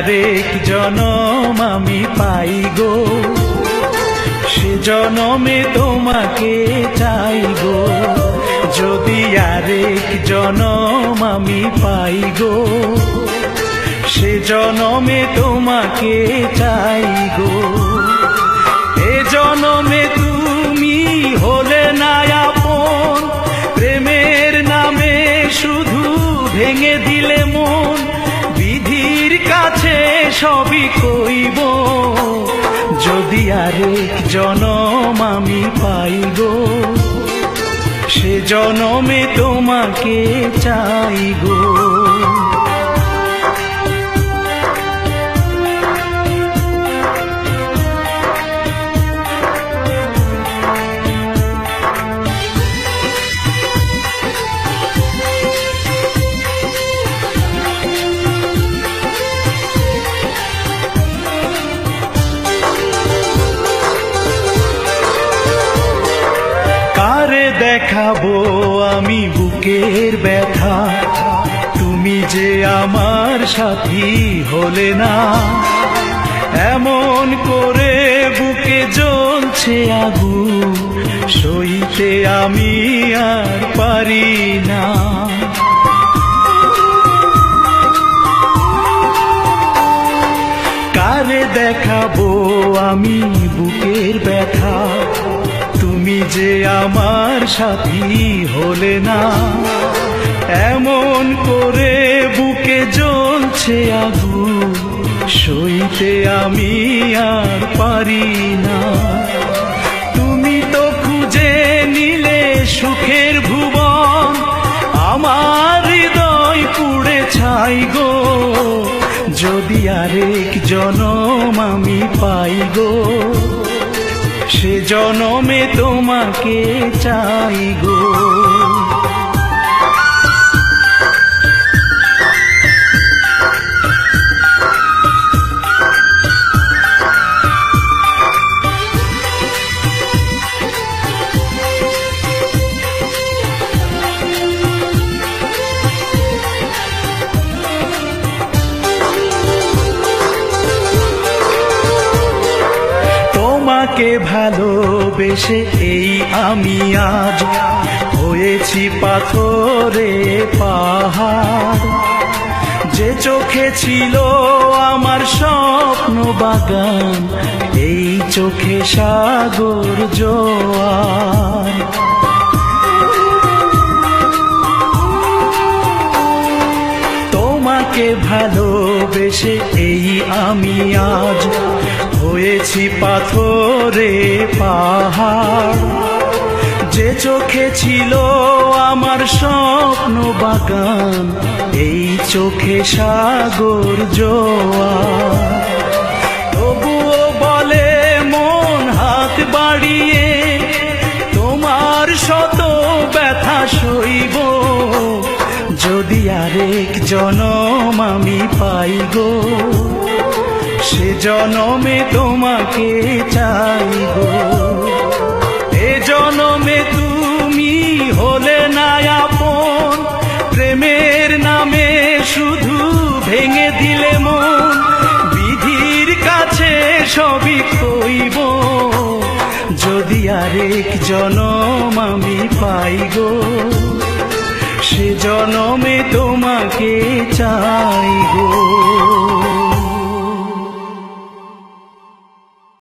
আরেক জনম আমি পাই গো, সে জনমে তোমাকে চাই গো। যদি আরেক জনম আমি পাই গো, সে জনমে তোমাকে চাই গো। এ জনমে তুমি হলে না আপন, প্রেমের নামে শুধু ভেঙে দিলে মন। বিধির কাছে সবই কইব, যদি আরেক জনম আমি পাই গো, সে জনমে তোমাকে চাই গো। কারে দেখাবো আমি বুকের ব্যথা, তুমি যে আমার সাথী হলে না। এমন করে বুকে জ্বলছে আগুন, সইতে আমি আর পারি না। কারে দেখাবো আমি বুকের ব্যথা, তুমি যে আমার সাথী হলে না। এমন করে বুকে জ্বলছে আগুন, সইতে আমি আর পারি না। তুমি তো খুঁজে নিলে সুখের ভুবন, আমার হৃদয় পুড়ে ছাই গো। যদি আরেক জনম আমি পাই গো, সে জনমে তোমাকে চাই গো। তোমাকে ভালোবেসে এই আমি আজ হয়েছি পাথরে পাহাড়। যে চোখে ছিল আমার স্বপ্ন বাগান, এই চোখে সাগর জোয়ার। তোমাকে ভালোবেসে এই আমি আজ হয়েছি পাথরে পাহাড়। যে চোখে ছিল আমার স্বপ্ন বাগান, এই চোখে সাগর জোয়ার। তবুও বলে মন হাত বাড়িয়ে, তোমার শত ব্যথা সইব। যদি আরেক জনম আমি পাই গো, সে জনমে তোমাকে চাই গো। এ জনমে তুমি হলে না আপন, প্রেমের নামে শুধু ভেঙে দিলে মন। বিধির কাছে সবই কইব, যদি আরেক জনম আমি পাই গো, সে জনমে